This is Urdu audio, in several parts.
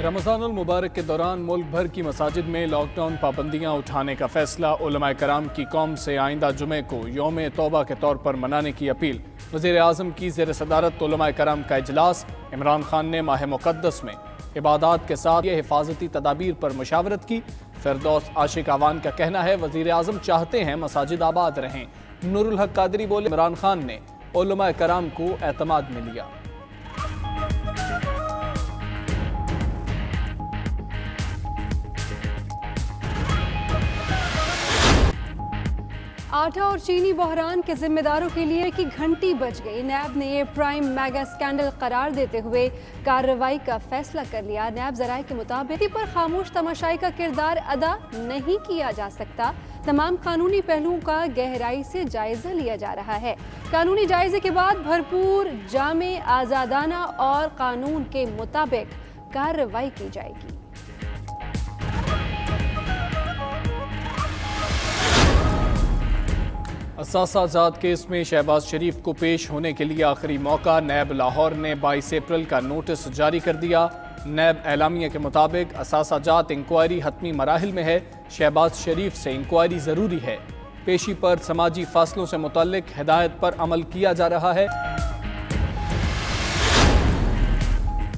رمضان المبارک کے دوران ملک بھر کی مساجد میں لاک ڈاؤن پابندیاں اٹھانے کا فیصلہ، علماء کرام کی قوم سے آئندہ جمعے کو یوم توبہ کے طور پر منانے کی اپیل۔ وزیر اعظم کی زیر صدارت علماء کرام کا اجلاس۔ عمران خان نے ماہ مقدس میں عبادات کے ساتھ یہ حفاظتی تدابیر پر مشاورت کی۔ فردوس عاشق اعوان کا کہنا ہے وزیر اعظم چاہتے ہیں مساجد آباد رہیں۔ نور الحق قادری بولے عمران خان نے علماء کرام کو اعتماد میں لیا۔ آٹا اور چینی بحران کے ذمہ داروں کے لیے کی گھنٹی بج گئی۔ نیب نے یہ پرائم میگا اسکینڈل قرار دیتے ہوئے کارروائی کا فیصلہ کر لیا۔ نیب ذرائع کے مطابق پر خاموش تماشائی کا کردار ادا نہیں کیا جا سکتا۔ تمام قانونی پہلوؤں کا گہرائی سے جائزہ لیا جا رہا ہے۔ قانونی جائزے کے بعد بھرپور، جامع، آزادانہ اور قانون کے مطابق کارروائی کی جائے گی۔ اثاثہ جات کیس میں شہباز شریف کو پیش ہونے کے لیے آخری موقع۔ نیب لاہور نے 22 اپریل کا نوٹس جاری کر دیا۔ نیب اعلامیہ کے مطابق اثاثہ جات انکوائری حتمی مراحل میں ہے۔ شہباز شریف سے انکوائری ضروری ہے۔ پیشی پر سماجی فاصلوں سے متعلق ہدایت پر عمل کیا جا رہا ہے۔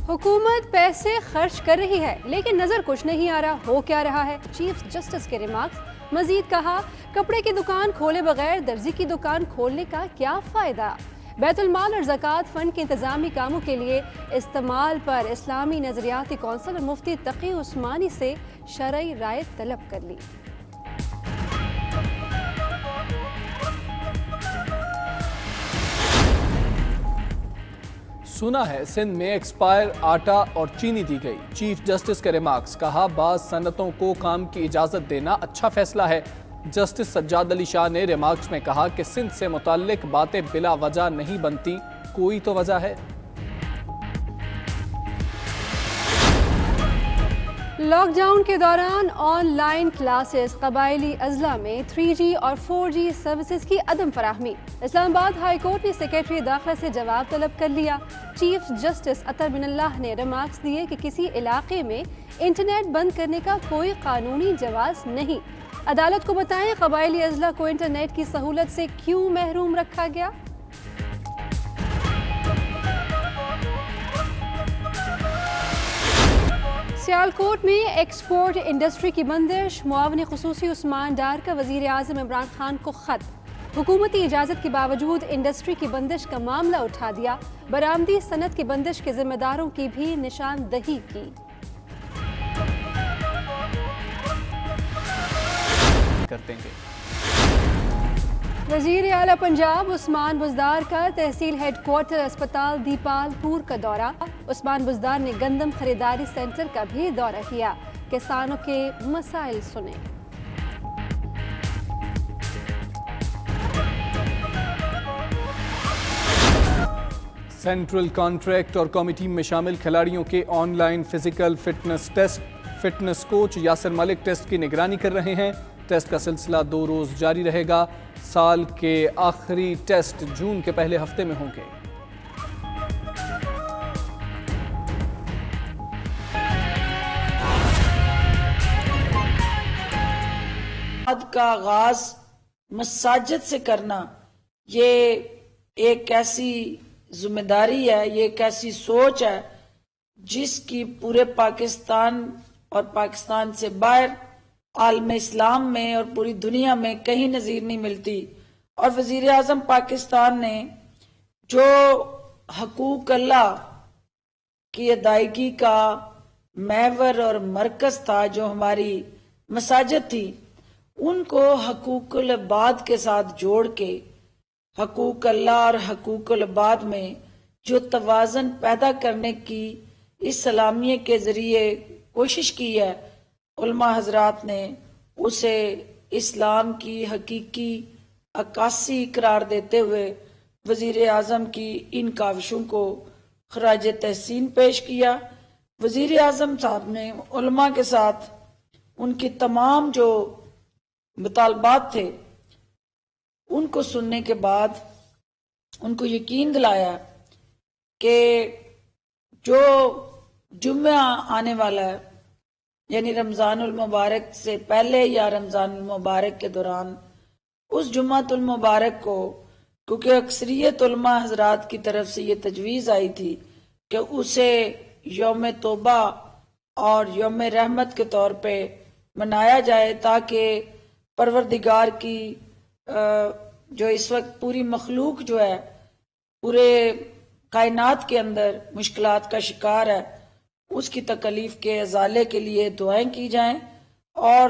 حکومت پیسے خرچ کر رہی ہے لیکن نظر کچھ نہیں آ رہا، ہو کیا رہا ہے؟ چیف جسٹس کے ریمارکس۔ مزید کہا، کپڑے کی دکان کھولے بغیر درزی کی دکان کھولنے کا کیا فائدہ؟ بیت المال اور زکوٰۃ فنڈ کے انتظامی کاموں کے لیے استعمال پر اسلامی نظریاتی کونسل اور مفتی تقی عثمانی سے شرعی رائے طلب کر لی۔ سنا ہے سندھ میں ایکسپائر آٹا اور چینی دی گئی۔ چیف جسٹس کے ریمارکس۔ کہا، بعض صنعتوں کو کام کی اجازت دینا اچھا فیصلہ ہے۔ جسٹس سجاد علی شاہ نے ریمارکس میں کہا کہ سندھ سے متعلق باتیں بلا وجہ نہیں بنتی، کوئی تو وجہ ہے۔ لاک ڈاؤن کے دوران آن لائن کلاسز، قبائلی اضلاع میں 3G اور 4G سروسز کی عدم فراہمی۔ اسلام آباد ہائی کورٹ نے سیکریٹری داخلہ سے جواب طلب کر لیا۔ چیف جسٹس اطہر بن اللہ نے ریمارکس دیے کہ کسی علاقے میں انٹرنیٹ بند کرنے کا کوئی قانونی جواز نہیں۔ عدالت کو بتائیں قبائلی اضلاع کو انٹرنیٹ کی سہولت سے کیوں محروم رکھا گیا؟ سیالکوٹ میں ایکسپورٹ انڈسٹری کی بندش، معاون خصوصی عثمان ڈار کا وزیر اعظم عمران خان کو خط۔ حکومتی اجازت کے باوجود انڈسٹری کی بندش کا معاملہ اٹھا دیا۔ برآمدی صنعت کی بندش کے ذمہ داروں کی بھی نشاندہی کی۔ وزیر اعلیٰ پنجاب عثمان بزدار کا تحصیل ہیڈ کوارٹر اسپتال دیپال پور کا دورہ۔ عثمان بزدار نے گندم خریداری سینٹر کا بھی دورہ کیا۔ کسانوں کے مسائل سنے۔ سینٹرل کانٹریکٹ اور قومی ٹیم میں شامل کھلاڑیوں کے online physical fitness test. Fitness coach Yasir Malik test کی نگرانی کر رہے ہیں۔ ٹیسٹ کا سلسلہ 2 روز جاری رہے گا۔ سال کے آخری ٹیسٹ جون کے پہلے ہفتے میں ہوں گے۔ کا آغاز مساجد سے کرنا، یہ ایک ایسی ذمہ داری ہے، یہ ایک ایسی سوچ ہے جس کی پورے پاکستان اور پاکستان سے باہر عالم اسلام میں اور پوری دنیا میں کہیں نظیر نہیں ملتی۔ اور وزیر اعظم پاکستان نے جو حقوق اللہ کی ادائیگی کا محور اور مرکز تھا، جو ہماری مساجد تھی، ان کو حقوق العباد کے ساتھ جوڑ کے حقوق اللہ اور حقوق العباد میں جو توازن پیدا کرنے کی اس اعلامیے کے ذریعے کوشش کی ہے، علماء حضرات نے اسے اسلام کی حقیقی عکاسی قرار دیتے ہوئے وزیر اعظم کی ان کاوشوں کو خراج تحسین پیش کیا۔ وزیر اعظم صاحب نے علماء کے ساتھ ان کی تمام جو مطالبات تھے ان کو سننے کے بعد ان کو یقین دلایا کہ جو جمعہ آنے والا ہے، یعنی رمضان المبارک سے پہلے یا رمضان المبارک کے دوران، اس جمعۃ المبارک کو کیونکہ اکثریت علماء حضرات کی طرف سے یہ تجویز آئی تھی کہ اسے یوم توبہ اور یوم رحمت کے طور پہ منایا جائے، تاکہ پروردگار کی جو اس وقت پوری مخلوق جو ہے پورے کائنات کے اندر مشکلات کا شکار ہے، اس کی تکلیف کے ازالے کے لیے دعائیں کی جائیں، اور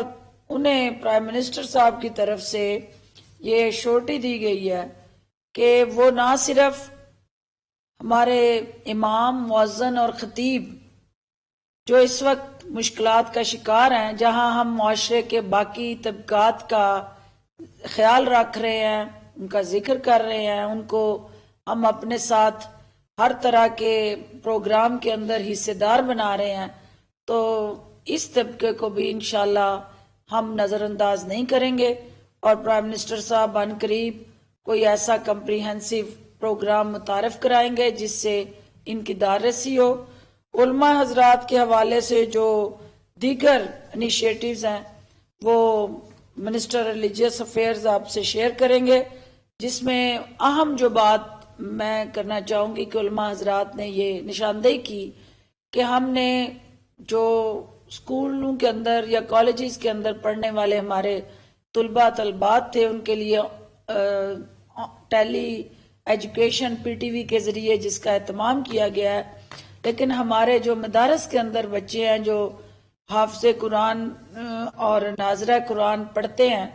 انہیں پرائم منسٹر صاحب کی طرف سے یہ شورٹی دی گئی ہے کہ وہ نہ صرف ہمارے امام، مؤذن اور خطیب جو اس وقت مشکلات کا شکار ہیں، جہاں ہم معاشرے کے باقی طبقات کا خیال رکھ رہے ہیں، ان کا ذکر کر رہے ہیں، ان کو ہم اپنے ساتھ ہر طرح کے پروگرام کے اندر حصے دار بنا رہے ہیں، تو اس طبقے کو بھی انشاءاللہ ہم نظر انداز نہیں کریں گے، اور پرائم منسٹر صاحب عن قریب کوئی ایسا کمپریہنسو پروگرام متعارف کرائیں گے جس سے ان کی داررسی ہو۔ علماء حضرات کے حوالے سے جو دیگر انیشیٹیوز ہیں وہ منسٹر ریلیجیس افیئرز آپ سے شیئر کریں گے، جس میں اہم جو بات میں کرنا چاہوں گی کہ علماء حضرات نے یہ نشاندہی کی کہ ہم نے جو اسکولوں کے اندر یا کالجز کے اندر پڑھنے والے ہمارے طلباء طلبات تھے، ان کے لیے ٹیلی ایجوکیشن PTV کے ذریعے جس کا اہتمام کیا گیا ہے، لیکن ہمارے جو مدارس کے اندر بچے ہیں جو حافظ قرآن اور ناظرہ قرآن پڑھتے ہیں،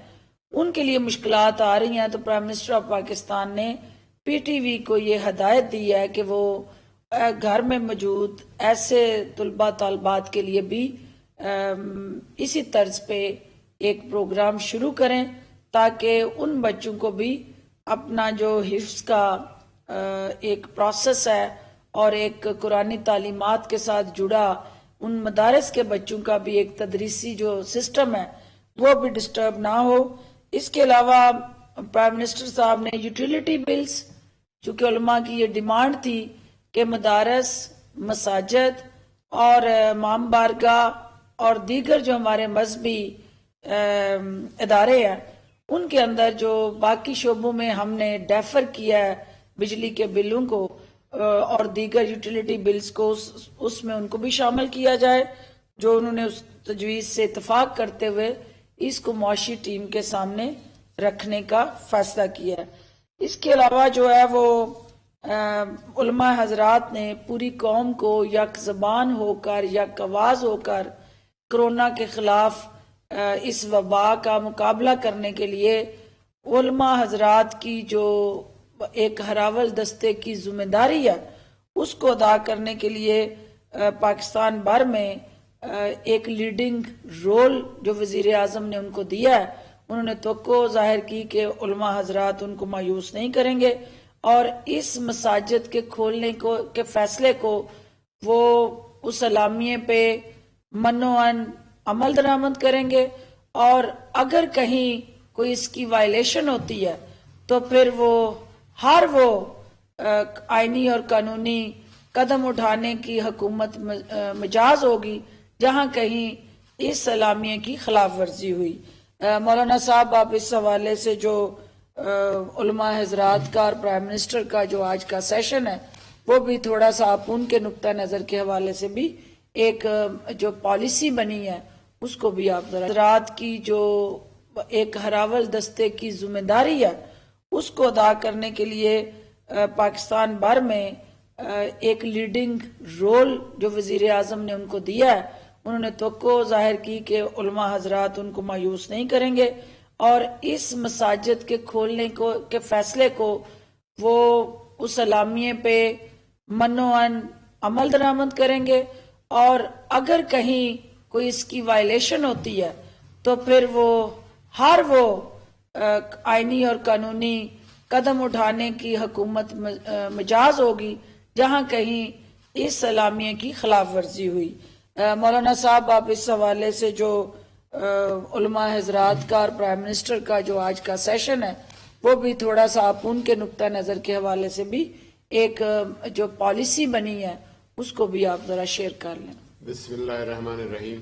ان کے لیے مشکلات آ رہی ہیں، تو پرائم منسٹر آف پاکستان نے PTV کو یہ ہدایت دی ہے کہ وہ گھر میں موجود ایسے طلباء طالبات کے لیے بھی اسی طرز پہ ایک پروگرام شروع کریں، تاکہ ان بچوں کو بھی اپنا جو حفظ کا ایک پروسیس ہے اور ایک قرآنی تعلیمات کے ساتھ جڑا ان مدارس کے بچوں کا بھی ایک تدریسی جو سسٹم ہے وہ بھی ڈسٹرب نہ ہو۔ اس کے علاوہ پرائم منسٹر صاحب نے یوٹیلیٹی بلز، چونکہ علماء کی یہ ڈیمانڈ تھی کہ مدارس، مساجد اور امام بارگاہ اور دیگر جو ہمارے مذہبی ادارے ہیں، ان کے اندر جو باقی شعبوں میں ہم نے ڈیفر کیا ہے بجلی کے بلوں کو اور دیگر یوٹیلیٹی بلز کو، اس میں ان کو بھی شامل کیا جائے، جو انہوں نے اس تجویز سے اتفاق کرتے ہوئے اس کو معاشی ٹیم کے سامنے رکھنے کا فیصلہ کیا ہے۔ اس کے علاوہ جو ہے وہ علماء حضرات نے پوری قوم کو یک زبان ہو کر، یک آواز ہو کر کرونا کے خلاف اس وبا کا مقابلہ کرنے کے لیے علماء حضرات کی جو ایک ہراول دستے کی ذمہ داری ہے اس کو ادا کرنے کے لیے پاکستان بھر میں ایک لیڈنگ رول جو وزیر اعظم نے ان کو دیا ہے، انہوں نے توقع ظاہر کی کہ علماء حضرات ان کو مایوس نہیں کریں گے، اور اس مساجد کے کھولنے کے فیصلے کو وہ اس اعلامیے پہ منوعن عمل درآمد کریں گے، اور اگر کہیں کوئی اس کی وائلیشن ہوتی ہے تو پھر وہ ہر آئینی اور قانونی قدم اٹھانے کی حکومت مجاز ہوگی جہاں کہیں اس اعلامیے کی خلاف ورزی ہوئی۔ مولانا صاحب آپ اس حوالے سے جو علماء حضرات کا اور پرائم منسٹر کا جو آج کا سیشن ہے وہ بھی تھوڑا سا آپ ان کے نقطہ نظر کے حوالے سے بھی ایک جو پالیسی بنی ہے اس کو بھی آپ ذرا حضرات کی جو ایک ہراول دستے کی ذمہ داری ہے اس کو ادا کرنے کے لیے پاکستان بھر میں ایک لیڈنگ رول جو وزیر اعظم نے ان کو دیا ہے، انہوں نے توقع ظاہر کی کہ علماء حضرات ان کو مایوس نہیں کریں گے، اور اس مساجد کے کھولنے کے فیصلے کو وہ اس اعلامیے پہ منوعن عمل درآمد کریں گے، اور اگر کہیں کوئی اس کی وائلیشن ہوتی ہے تو پھر وہ ہر آئینی اور قانونی قدم اٹھانے کی حکومت مجاز ہوگی جہاں کہیں اس اعلامیے کی خلاف ورزی ہوئی۔ مولانا صاحب آپ اس حوالے سے جو علماء حضرات کا اور پرائم منسٹر کا جو آج کا سیشن ہے وہ بھی تھوڑا سا آپ ان کے نقطہ نظر کے حوالے سے بھی ایک جو پالیسی بنی ہے اس کو بھی آپ ذرا شیئر کر لیں۔ بسم اللہ الرحمن الرحیم۔